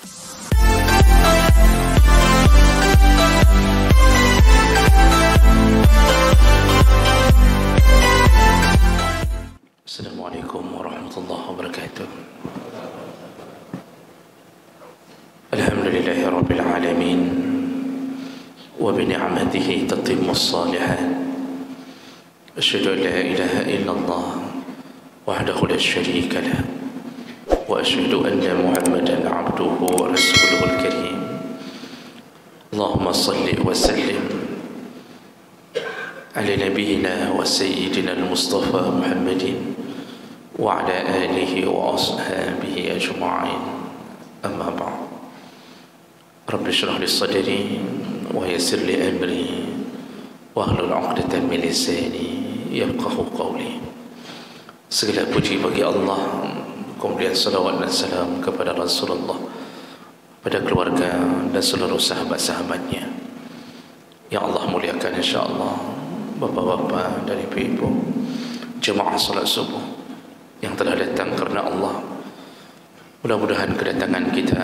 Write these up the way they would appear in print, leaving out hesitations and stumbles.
Assalamualaikum warahmatullahi wabarakatuh. Alhamdulillahi rabbil alamin wa bi ni'matihi tatimmu as-salihat. Asyhadu an la ilaha illallah wahdahu la syarika lah wa asyhadu anna Muhammadan 'abduhu wa rasuluhul karim. Allahumma shalli wa sallim ala nabiyyina wa sayyidina al-Mustafa Muhammadin wa ala alihi wa ashabihi ajma'in. Amma ba'd. Rabbi shrah li sadri wa yassir li amri wahlul 'uqdatam min lisani yafqahu qawli. Segala puji bagi Allah, kemudian salawat dan salam kepada Rasulullah, pada keluarga dan seluruh sahabat-sahabatnya yang Allah muliakan insya-Allah, bapa-bapa dan ibu-ibu, jemaah salat subuh yang telah datang karena Allah. Mudah-mudahan kedatangan kita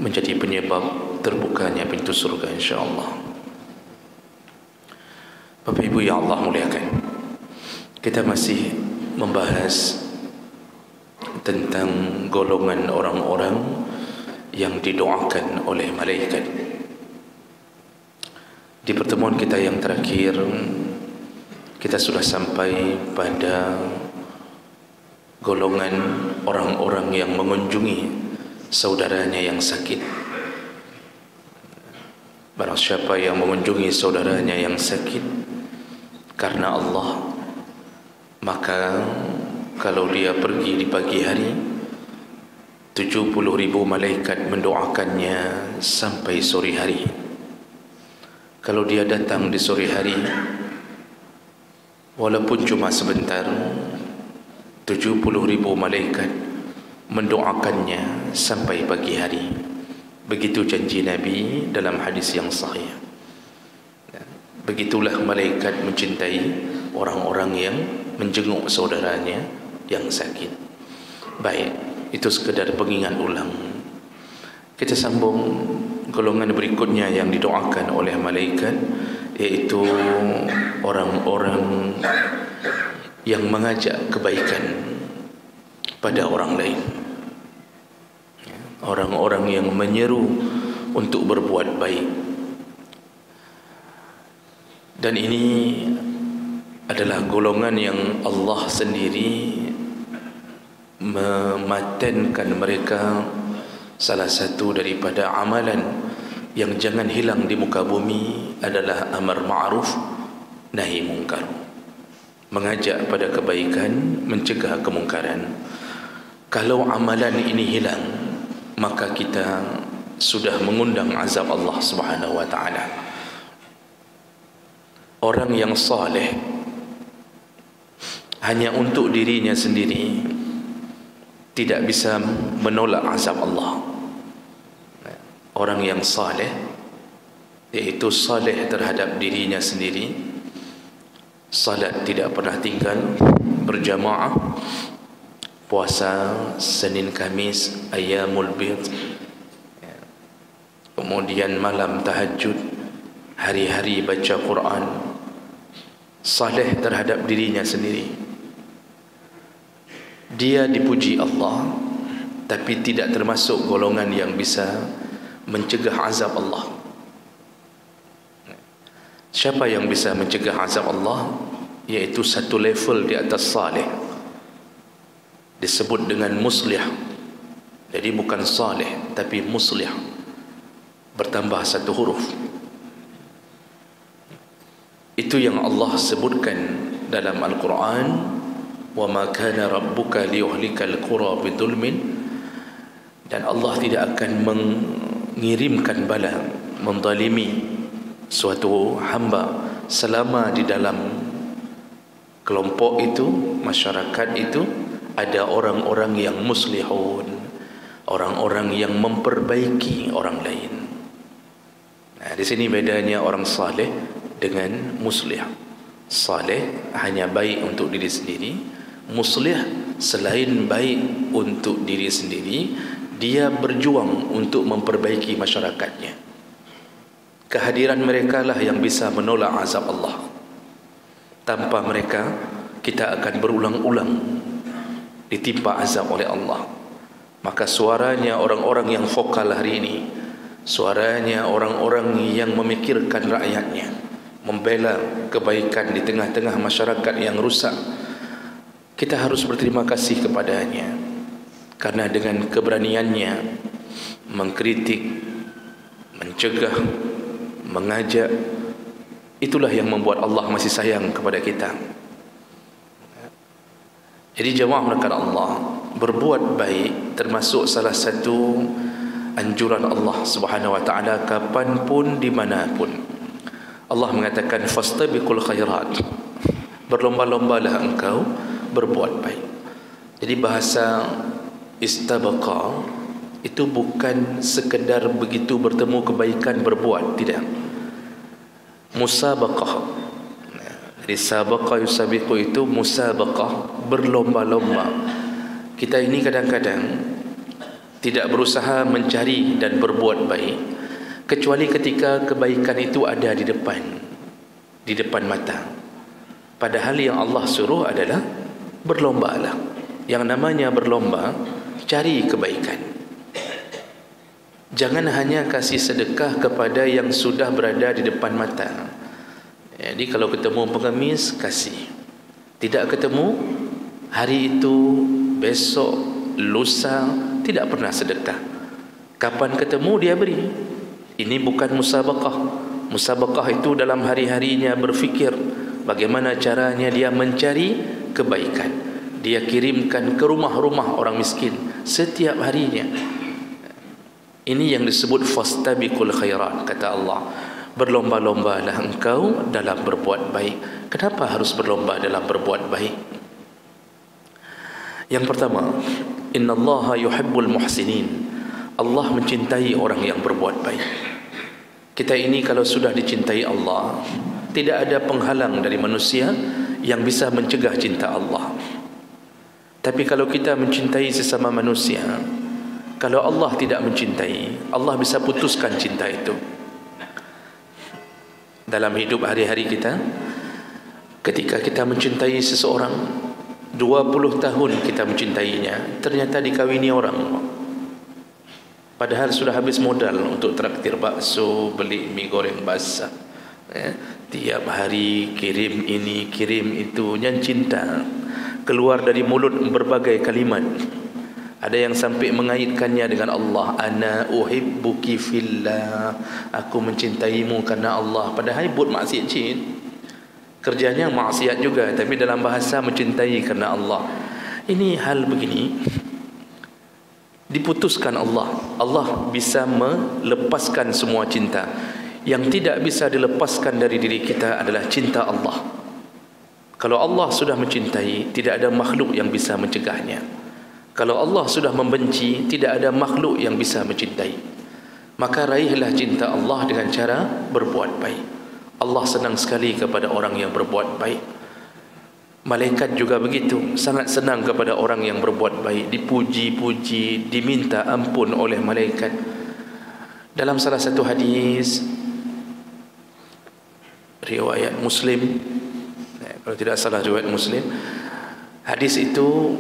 menjadi penyebab terbukanya pintu surga insya-Allah. Bapak Ibu yang Allah muliakan, kita masih membahas tentang golongan orang-orang yang didoakan oleh malaikat. Di pertemuan kita yang terakhir, kita sudah sampai pada golongan orang-orang yang mengunjungi saudaranya yang sakit. Barang siapa yang mengunjungi saudaranya yang sakit karena Allah, maka kalau dia pergi di pagi hari, 70.000 malaikat mendoakannya sampai sore hari. Kalau dia datang di sore hari, walaupun cuma sebentar, 70.000 malaikat mendoakannya sampai pagi hari. Begitu janji Nabi dalam hadis yang sahih. Begitulah malaikat mencintai orang-orang yang menjenguk saudaranya yang sakit. Baik, itu sekedar pengingat ulang. Kita sambung golongan berikutnya yang didoakan oleh malaikat, yaitu orang-orang yang mengajak kebaikan pada orang lain, orang-orang yang menyeru untuk berbuat baik. Dan ini adalah golongan yang Allah sendiri mematenkan mereka. Salah satu daripada amalan yang jangan hilang di muka bumi adalah amar ma'ruf nahi mungkar, mengajak pada kebaikan, mencegah kemungkaran. Kalau amalan ini hilang, maka kita sudah mengundang azab Allah Subhanahu wa taala. Orang yang saleh hanya untuk dirinya sendiri tidak bisa menolak azab Allah. Orang yang saleh, yaitu saleh terhadap dirinya sendiri, salat tidak pernah tinggal, berjamaah, puasa Senin Kamis, ayyamul bid, kemudian malam tahajud, hari-hari baca Quran, saleh terhadap dirinya sendiri. Dia dipuji Allah, tapi tidak termasuk golongan yang bisa mencegah azab Allah. Siapa yang bisa mencegah azab Allah? Yaitu satu level di atas saleh, disebut dengan muslih. Jadi bukan saleh tapi muslih, bertambah satu huruf. Itu yang Allah sebutkan dalam Al-Quran, wa ma kana rabbuka liyuhlikal qura bidzulmin, dan Allah tidak akan mengirimkan bala, menzalimi suatu hamba selama di dalam kelompok itu, masyarakat itu ada orang-orang yang muslihun, orang-orang yang memperbaiki orang lain. Nah, di sini bedanya orang saleh dengan muslih. Saleh hanya baik untuk diri sendiri, muslih selain baik untuk diri sendiri, dia berjuang untuk memperbaiki masyarakatnya. Kehadiran mereka lah yang bisa menolak azab Allah. Tanpa mereka, kita akan berulang-ulang ditimpa azab oleh Allah. Maka suaranya orang-orang yang vokal hari ini, suaranya orang-orang yang memikirkan rakyatnya, membela kebaikan di tengah-tengah masyarakat yang rusak, kita harus berterima kasih kepadanya. Karena dengan keberaniannya mengkritik, mencegah, mengajak, itulah yang membuat Allah masih sayang kepada kita. Jadi jemaah melakukan Allah, berbuat baik termasuk salah satu anjuran Allah Subhanahu wa taala kapanpun dimanapun. Allah mengatakan fastabiqul khairat, berlomba-lombalah engkau berbuat baik. Jadi bahasa istabaqa itu bukan sekedar begitu bertemu kebaikan berbuat, tidak. Musabaqah. Jadi sabaqa yusabiqu itu musabaqah, berlomba-lomba. Kita ini kadang-kadang tidak berusaha mencari dan berbuat baik kecuali ketika kebaikan itu ada di depan mata. Padahal yang Allah suruh adalah berlombalah. Yang namanya berlomba, cari kebaikan. Jangan hanya kasih sedekah kepada yang sudah berada di depan mata. Jadi kalau ketemu pengemis, kasih. Tidak ketemu, hari itu, besok, lusa, tidak pernah sedekah. Kapan ketemu dia beri. Ini bukan musabaqah. Musabaqah itu dalam hari-harinya berfikir bagaimana caranya dia mencari kebaikan. Dia kirimkan ke rumah-rumah orang miskin setiap harinya. Ini yang disebut fastabiqul khairat, kata Allah. Berlomba-lombalah engkau dalam berbuat baik. Kenapa harus berlomba dalam berbuat baik? Yang pertama, innallaha yuhibbul muhsinin. Allah mencintai orang yang berbuat baik. Kita ini kalau sudah dicintai Allah, tidak ada penghalang dari manusia yang bisa mencegah cinta Allah. Tapi kalau kita mencintai sesama manusia, kalau Allah tidak mencintai, Allah bisa putuskan cinta itu. Dalam hidup hari-hari kita, ketika kita mencintai seseorang, 20 tahun kita mencintainya, ternyata dikawini orang. Padahal sudah habis modal untuk traktir bakso, beli mie goreng basah. Tiap hari kirim ini, kirim itu, yang cinta. Keluar dari mulut berbagai kalimat. Ada yang sampai mengaitkannya dengan Allah. Ana uhibbuki fillah. Aku mencintaimu karena Allah. Padahal buat maksiat cint. Kerjanya maksiat juga, tapi dalam bahasa mencintai karena Allah. Ini hal begini diputuskan Allah. Allah bisa melepaskan semua cinta. Yang tidak bisa dilepaskan dari diri kita adalah cinta Allah. Kalau Allah sudah mencintai, tidak ada makhluk yang bisa mencegahnya. Kalau Allah sudah membenci, tidak ada makhluk yang bisa mencintai. Maka raihlah cinta Allah dengan cara berbuat baik. Allah senang sekali kepada orang yang berbuat baik. Malaikat juga begitu, sangat senang kepada orang yang berbuat baik, dipuji-puji, diminta ampun oleh malaikat. Dalam salah satu hadis riwayat Muslim, kalau tidak salah riwayat Muslim, hadis itu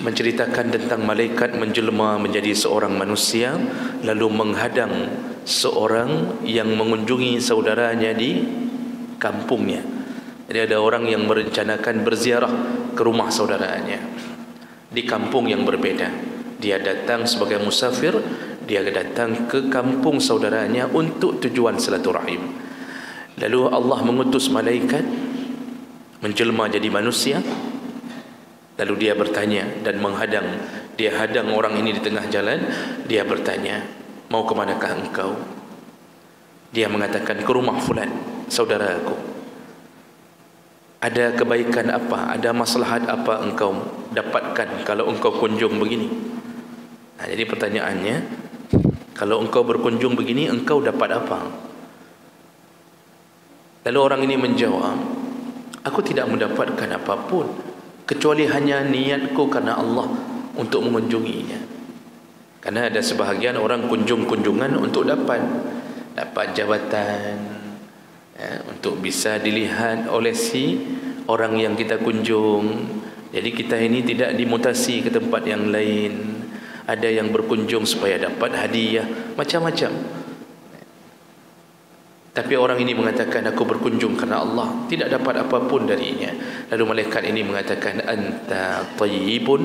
menceritakan tentang malaikat menjelma menjadi seorang manusia lalu menghadang seorang yang mengunjungi saudaranya di kampungnya. Jadi ada orang yang merencanakan berziarah ke rumah saudaranya di kampung yang berbeda. Dia datang sebagai musafir, dia datang ke kampung saudaranya untuk tujuan silaturahim. Lalu Allah mengutus malaikat menjelma jadi manusia. Lalu dia bertanya dan menghadang. Dia hadang orang ini di tengah jalan. Dia bertanya, mau ke manakah engkau? Dia mengatakan, ke rumah fulan, saudaraku. Ada kebaikan apa, ada maslahat apa engkau dapatkan kalau engkau kunjung begini? Nah, jadi pertanyaannya, kalau engkau berkunjung begini, engkau dapat apa? Lalu orang ini menjawab, aku tidak mendapatkan apapun kecuali hanya niatku karena Allah untuk mengunjunginya. Karena ada sebahagian orang kunjung-kunjungan untuk dapat jabatan, untuk bisa dilihat oleh si orang yang kita kunjung. Jadi kita ini tidak dimutasi ke tempat yang lain. Ada yang berkunjung supaya dapat hadiah, macam-macam. Tapi orang ini mengatakan, aku berkunjung kerana Allah, tidak dapat apapun darinya. Lalu malaikat ini mengatakan, anta tayyibun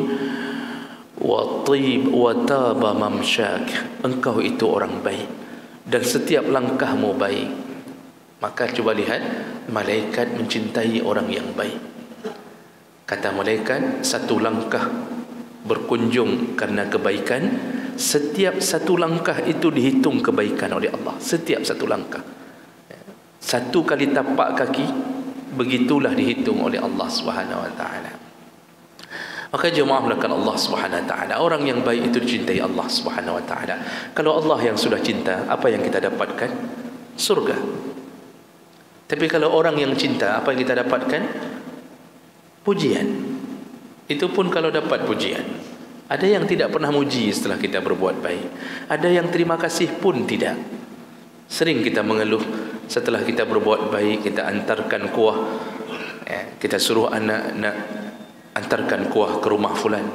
wa taba mamsyak. Engkau itu orang baik dan setiap langkahmu baik. Maka coba lihat, malaikat mencintai orang yang baik. Kata malaikat, satu langkah berkunjung karena kebaikan, setiap satu langkah itu dihitung kebaikan oleh Allah. Setiap satu langkah, satu kali tapak kaki, begitulah dihitung oleh Allah Subhanahu wa taala. Maka jemaah melakukan Allah Subhanahu wa taala, orang yang baik itu dicintai Allah Subhanahu wa taala. Kalau Allah yang sudah cinta, apa yang kita dapatkan? Surga. Tapi kalau orang yang cinta, apa yang kita dapatkan? Pujian. Itu pun kalau dapat pujian. Ada yang tidak pernah muji setelah kita berbuat baik. Ada yang terima kasih pun tidak. Sering kita mengeluh setelah kita berbuat baik, kita antarkan kuah, kita suruh anak nak antarkan kuah ke rumah fulan.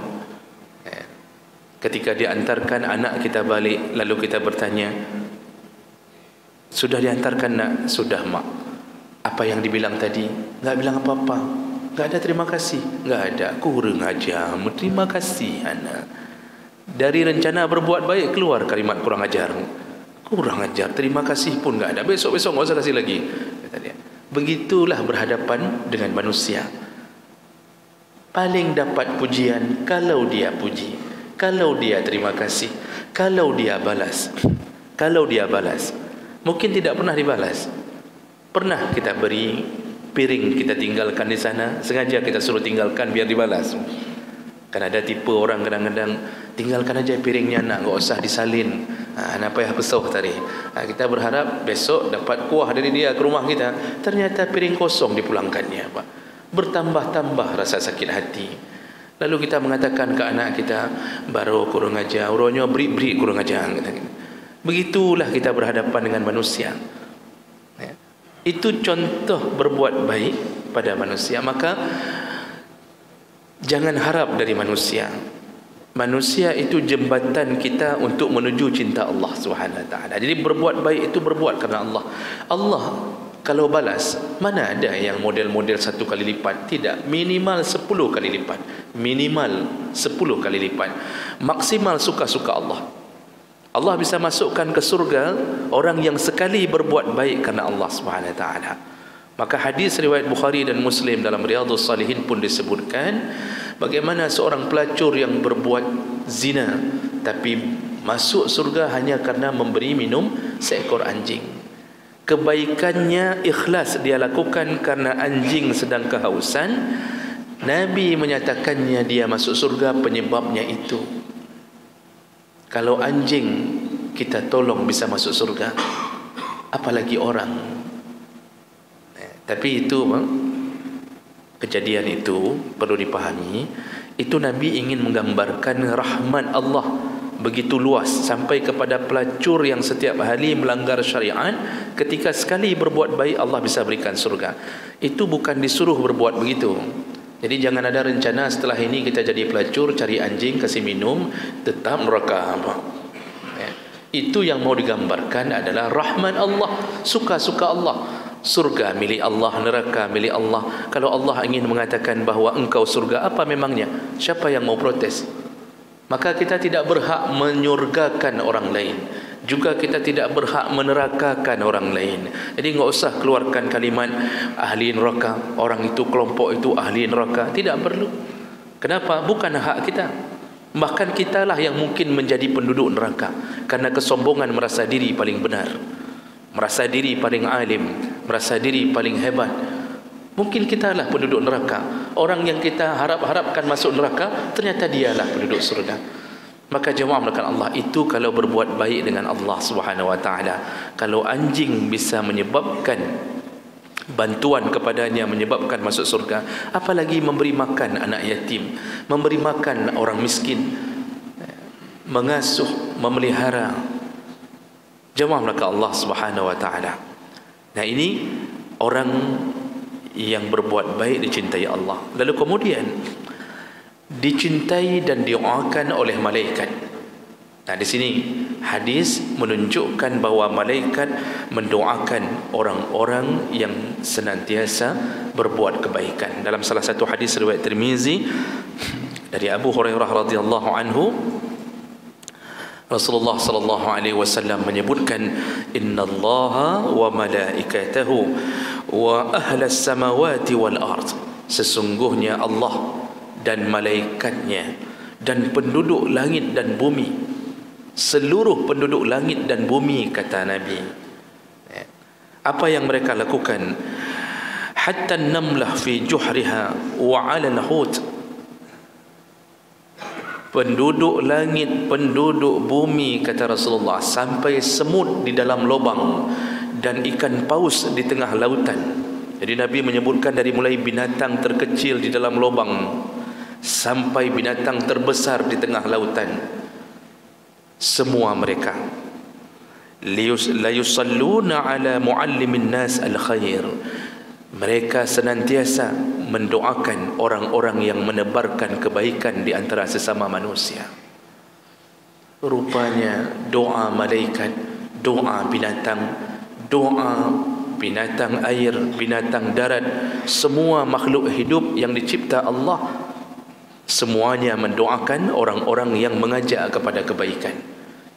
Ketika dia antarkan, anak kita balik, lalu kita bertanya, sudah diantarkan nak? Sudah mak. Apa yang dibilang tadi? Enggak bilang apa-apa, enggak ada terima kasih. Enggak ada, kurang ajar. Terima kasih anak. Dari rencana berbuat baik keluar kalimat kurang ajar. Kurang ajar, terima kasih pun enggak ada. Besok-besok enggak usah kasih lagi, kata dia. Begitulah berhadapan dengan manusia. Paling dapat pujian kalau dia puji, kalau dia terima kasih, kalau dia balas. Kalau dia balas, mungkin tidak pernah dibalas. Pernah kita beri piring, kita tinggalkan di sana, sengaja kita suruh tinggalkan biar dibalas. Kan ada tipe orang kadang-kadang, tinggalkan aja piringnya nak, enggak usah disalin. Apa yang besar tadi. Kita berharap besok dapat kuah dari dia ke rumah kita, ternyata piring kosong dipulangkannya, Pak. Bertambah-tambah rasa sakit hati. Lalu kita mengatakan ke anak kita, baru kurang ajar, orangnya beri kurang ajar. Begitulah kita berhadapan dengan manusia. Itu contoh berbuat baik pada manusia. Maka jangan harap dari manusia. Manusia itu jembatan kita untuk menuju cinta Allah Subhanahu wa taala. Jadi berbuat baik itu berbuat kerana Allah. Allah kalau balas, mana ada yang model-model 1 kali lipat? Tidak, minimal 10 kali lipat. Minimal 10 kali lipat. Maksimal suka-suka Allah. Allah bisa masukkan ke surga orang yang sekali berbuat baik kerana Allah Subhanahu wa taala. Maka hadis riwayat Bukhari dan Muslim dalam Riyadhus Salihin pun disebutkan bagaimana seorang pelacur yang berbuat zina tapi masuk surga hanya kerana memberi minum seekor anjing. Kebaikannya ikhlas dia lakukan karena anjing sedang kehausan. Nabi menyatakannya dia masuk surga penyebabnya itu. Kalau anjing kita tolong bisa masuk surga, apalagi orang. Tapi itu kejadian itu perlu dipahami, itu Nabi ingin menggambarkan rahmat Allah begitu luas sampai kepada pelacur yang setiap hari melanggar syariat, ketika sekali berbuat baik Allah bisa berikan surga. Itu bukan disuruh berbuat begitu. Jadi jangan ada rencana setelah ini kita jadi pelacur, cari anjing, kasih minum, tetap neraka. Itu yang mau digambarkan adalah rahmat Allah, suka-suka Allah. Surga milik Allah, neraka milik Allah. Kalau Allah ingin mengatakan bahawa engkau surga, apa memangnya? Siapa yang mau protes? Maka kita tidak berhak menyurgakan orang lain, juga kita tidak berhak menerakakan orang lain. Jadi enggak usah keluarkan kalimat ahli neraka, orang itu, kelompok itu ahli neraka. Tidak perlu. Kenapa? Bukan hak kita. Bahkan kitalah yang mungkin menjadi penduduk neraka karena kesombongan merasa diri paling benar, merasa diri paling alim, merasa diri paling hebat. Mungkin kitalah penduduk neraka. Orang yang kita harap-harapkan masuk neraka, ternyata dialah penduduk surga. Maka jemaah melakukan Allah itu kalau berbuat baik dengan Allah Subhanahu wa taala. Kalau anjing bisa menyebabkan bantuan kepadanya, menyebabkan masuk surga, apalagi memberi makan anak yatim, memberi makan orang miskin. mengasuh, memelihara jemaah belaka Allah Subhanahu wa taala. Nah, ini orang yang berbuat baik dicintai Allah. Lalu kemudian dicintai dan didoakan oleh malaikat. Nah, di sini hadis menunjukkan bahawa malaikat mendoakan orang-orang yang senantiasa berbuat kebaikan. Dalam salah satu hadis riwayat Tirmizi dari Abu Hurairah radhiyallahu anhu, Rasulullah sallallahu alaihi wasallam menyebutkan, innallaha wa malaikatahu wa ahlas samawati wal ard, sesungguhnya Allah dan malaikatnya dan penduduk langit dan bumi, seluruh penduduk langit dan bumi, kata Nabi. Apa yang mereka lakukan? Hatta namlah fi juhriha wa 'ala al-hut, penduduk langit, penduduk bumi, kata Rasulullah, sampai semut di dalam lubang dan ikan paus di tengah lautan. Jadi Nabi menyebutkan dari mulai binatang terkecil di dalam lubang sampai binatang terbesar di tengah lautan, semua mereka la yusalluna ala muallimin nas al-khair, mereka senantiasa mendoakan orang-orang yang menebarkan kebaikan di antara sesama manusia. Rupanya doa malaikat, doa binatang, doa binatang air, binatang darat, semua makhluk hidup yang dicipta Allah, semuanya mendoakan orang-orang yang mengajak kepada kebaikan.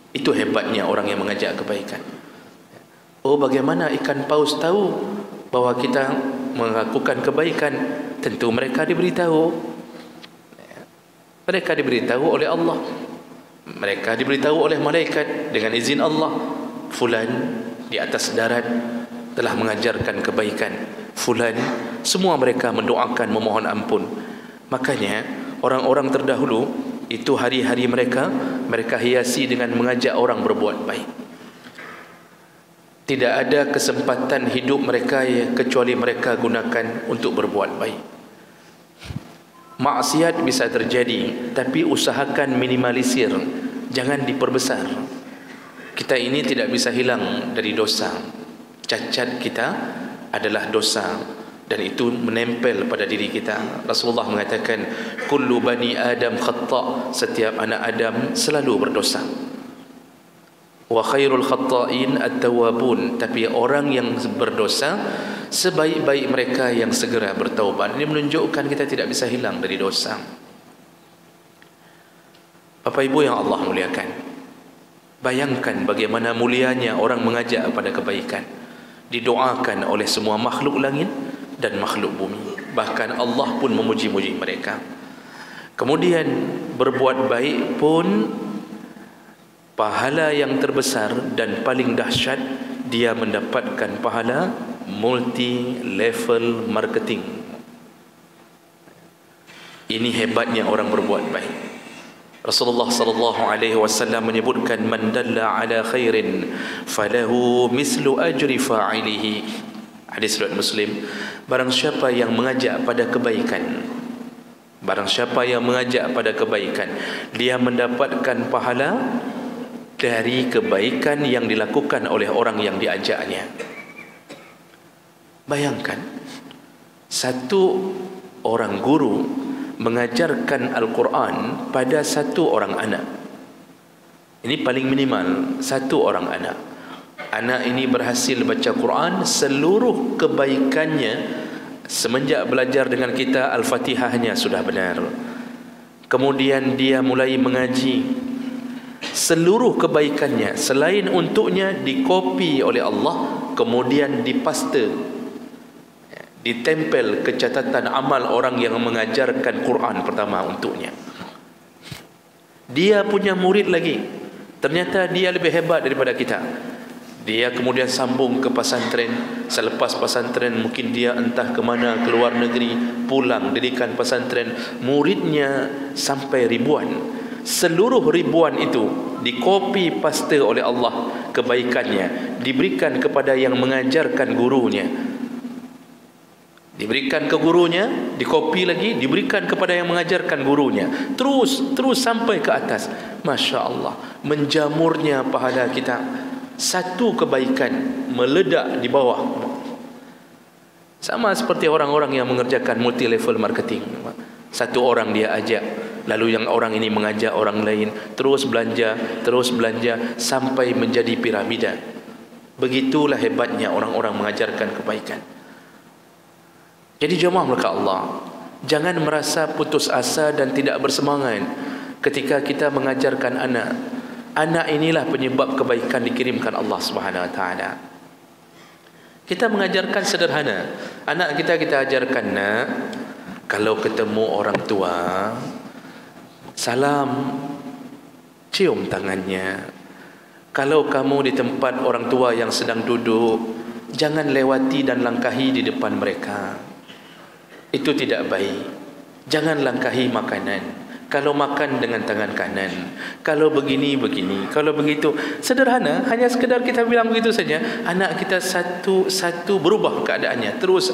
Itu hebatnya orang yang mengajak kebaikan. Oh, bagaimana ikan paus tahu bahwa kita melakukan kebaikan? Tentu mereka diberitahu. Mereka diberitahu oleh Allah, mereka diberitahu oleh malaikat dengan izin Allah. Fulan di atas darat telah mengajarkan kebaikan, fulan, semua mereka mendoakan, memohon ampun. Makanya orang-orang terdahulu itu hari-hari mereka hiasi dengan mengajak orang berbuat baik. Tidak ada kesempatan hidup mereka kecuali mereka gunakan untuk berbuat baik. Maksiat bisa terjadi, tapi usahakan minimalisir, jangan diperbesar. Kita ini tidak bisa hilang dari dosa. Cacat kita adalah dosa, dan itu menempel pada diri kita. Rasulullah mengatakan, kullu bani Adam khata', setiap anak Adam selalu berdosa. Wa khairul khata'in at-tawwabun, tapi orang yang berdosa sebaik-baik mereka yang segera bertaubat. Ini menunjukkan kita tidak bisa hilang dari dosa. Bapak Ibu yang Allah muliakan, bayangkan bagaimana mulianya orang mengajak pada kebaikan, didoakan oleh semua makhluk langit dan makhluk bumi. Bahkan Allah pun memuji-muji mereka. Kemudian berbuat baik pun pahala yang terbesar dan paling dahsyat, dia mendapatkan pahala multi level marketing. Ini hebatnya orang berbuat baik. Rasulullah sallallahu alaihi wasallam menyebutkan, man dalla ala khairin falahu mislu ajri fa'ilihi. Hadis riwayat Muslim. Barang siapa yang mengajak pada kebaikan, barang siapa yang mengajak pada kebaikan, dia mendapatkan pahala dari kebaikan yang dilakukan oleh orang yang diajaknya. Bayangkan, satu orang guru mengajarkan Al-Quran pada satu orang anak. Ini paling minimal, satu orang anak. Anak ini berhasil baca Quran, seluruh kebaikannya semenjak belajar dengan kita Al-Fatihahnya sudah benar. Kemudian dia mulai mengaji, seluruh kebaikannya selain untuknya dikopi oleh Allah, kemudian dipaste, ditempel ke catatan amal orang yang mengajarkan Quran pertama untuknya. Dia punya murid lagi, ternyata dia lebih hebat daripada kita. Dia kemudian sambung ke pesantren. Selepas pesantren mungkin dia entah ke mana, ke luar negeri, pulang dirikan pesantren, muridnya sampai ribuan. Seluruh ribuan itu dikopi paste oleh Allah kebaikannya, diberikan kepada yang mengajarkan gurunya. diberikan ke gurunya, dikopi lagi, diberikan kepada yang mengajarkan gurunya, terus sampai ke atas. Masya Allah, menjamurnya pahala kita. Satu kebaikan meledak di bawah. Sama seperti orang-orang yang mengerjakan multi level marketing. Satu orang dia ajak, lalu yang orang ini mengajak orang lain, terus belanja sampai menjadi piramida. Begitulah hebatnya orang-orang mengajarkan kebaikan. Jadi jemaah maka Allah, jangan merasa putus asa dan tidak bersemangat ketika kita mengajarkan anak. Anak inilah penyebab kebaikan dikirimkan Allah Subhanahu wa taala. Kita mengajarkan sederhana. Anak kita ajarkan, nak, kalau ketemu orang tua, salam, cium tangannya. Kalau kamu di tempat orang tua yang sedang duduk, jangan lewati dan langkahi di depan mereka. Itu tidak baik. Jangan langkahi makanan. Kalau makan dengan tangan kanan, kalau begini, kalau begitu. Sederhana, hanya sekedar kita bilang begitu saja. Anak kita satu berubah keadaannya. Terus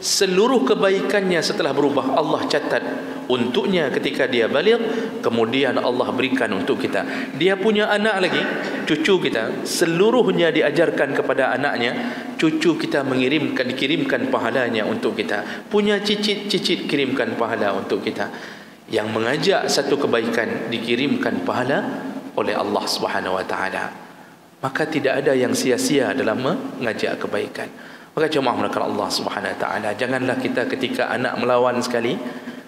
seluruh kebaikannya setelah berubah Allah catat untuknya ketika dia baligh, kemudian Allah berikan untuk kita. Dia punya anak lagi, cucu kita, seluruhnya diajarkan kepada anaknya. Cucu kita dikirimkan pahalanya untuk kita. Punya cicit kirimkan pahala untuk kita. Yang mengajak satu kebaikan dikirimkan pahala oleh Allah Subhanahu wa taala. Maka tidak ada yang sia-sia dalam mengajak kebaikan. Maka jemaah melakukan Allah Subhanahu wa taala, janganlah kita ketika anak melawan sekali,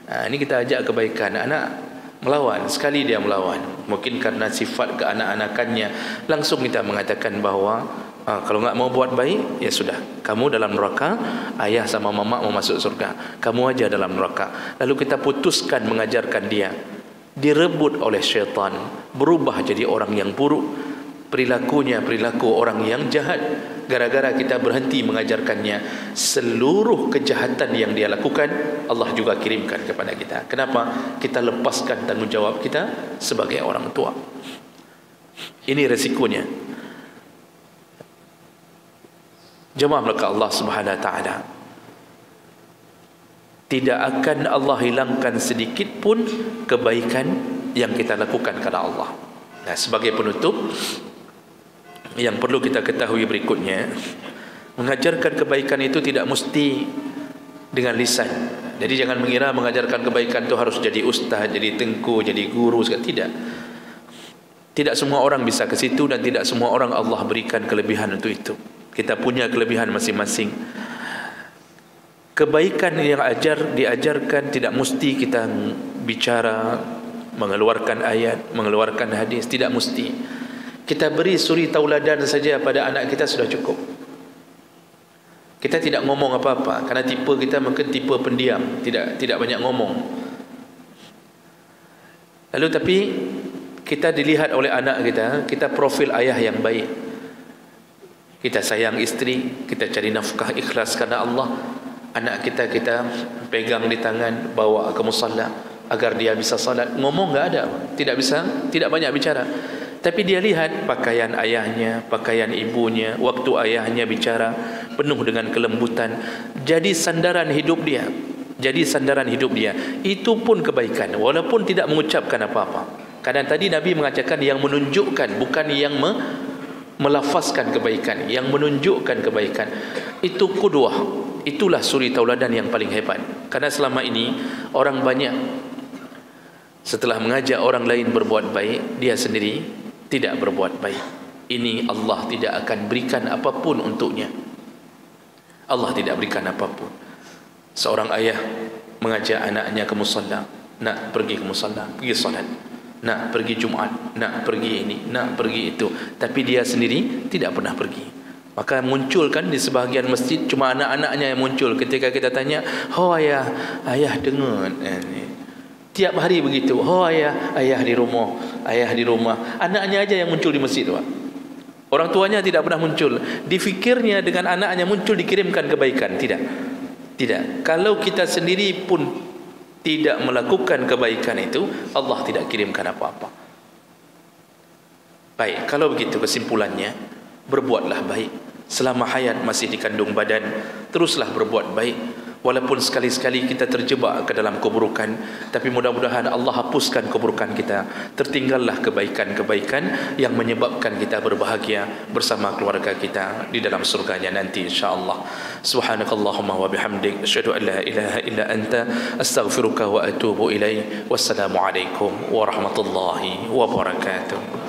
ini kita ajak kebaikan, anak melawan, sekali dia melawan, mungkin karena sifat keanak-anakannya, langsung kita mengatakan bahawa kalau enggak mau buat baik, ya sudah, kamu dalam neraka, ayah sama mama mau masuk surga, kamu aja dalam neraka. Lalu kita putuskan mengajarkan dia, direbut oleh syaitan, berubah jadi orang yang buruk, perilaku orang yang jahat. Gara-gara kita berhenti mengajarkannya, seluruh kejahatan yang dia lakukan Allah juga kirimkan kepada kita. Kenapa? Kita lepaskan tanggungjawab kita sebagai orang tua. Ini resikonya. Jemaah maka Allah Subhanahu wa taala, tidak akan Allah hilangkan sedikit pun kebaikan yang kita lakukan kepada Allah. Nah, sebagai penutup, yang perlu kita ketahui berikutnya, mengajarkan kebaikan itu tidak mesti dengan lisan. Jadi jangan mengira mengajarkan kebaikan itu harus jadi ustaz, jadi tengku, jadi guru. Tidak. Tidak semua orang bisa ke situ, dan tidak semua orang Allah berikan kelebihan untuk itu. Kita punya kelebihan masing-masing. Kebaikan yang diajarkan tidak mesti kita bicara, mengeluarkan ayat, mengeluarkan hadis, tidak mesti. Kita beri suri tauladan saja pada anak kita sudah cukup. Kita tidak ngomong apa-apa, karena tipe kita mungkin tipe pendiam, tidak banyak ngomong. Lalu tapi kita dilihat oleh anak kita profil ayah yang baik. Kita sayang istri, kita cari nafkah ikhlas karena Allah. Anak kita pegang di tangan, bawa ke musalla agar dia bisa salat. Ngomong enggak ada, tidak banyak bicara. Tapi dia lihat pakaian ayahnya, pakaian ibunya, waktu ayahnya bicara penuh dengan kelembutan. Jadi sandaran hidup dia. Itu pun kebaikan, walaupun tidak mengucapkan apa-apa. Kadang tadi Nabi mengatakan yang menunjukkan, bukan yang melafazkan kebaikan, yang menunjukkan kebaikan. Itu qudwah, itulah suri tauladan yang paling hebat. Karena selama ini orang banyak setelah mengajak orang lain berbuat baik, dia sendiri tidak berbuat baik. Ini Allah tidak akan berikan apapun untuknya. Allah tidak berikan apapun. Seorang ayah mengajak anaknya ke musalla, nak pergi ke musalla, pergi salat, nak pergi Jumaat, nak pergi ini, nak pergi itu, tapi dia sendiri tidak pernah pergi. Maka munculkan di sebahagian masjid cuma anak-anaknya yang muncul. Ketika kita tanya, "Oh ayah dengar." Tiap hari begitu. "Oh ayah di rumah." Anaknya aja yang muncul di masjid, Pak. Orang tuanya tidak pernah muncul. Difikirnya dengan anaknya muncul dikirimkan kebaikan. Tidak. Kalau kita sendiri pun tidak melakukan kebaikan itu, Allah tidak kirimkan apa-apa. Baik, kalau begitu kesimpulannya, berbuatlah baik. Selama hayat masih dikandung badan, teruslah berbuat baik. Walaupun sekali-sekali kita terjebak ke dalam keburukan, tapi mudah-mudahan Allah hapuskan keburukan kita. Tertinggallah kebaikan-kebaikan yang menyebabkan kita berbahagia bersama keluarga kita di dalam surganya nanti insya-Allah. Subhanakallahumma wa bihamdik, asyhadu an la ilaha illa anta, astaghfiruka wa atubu ilaik. Wassalamualaikum warahmatullahi wabarakatuh.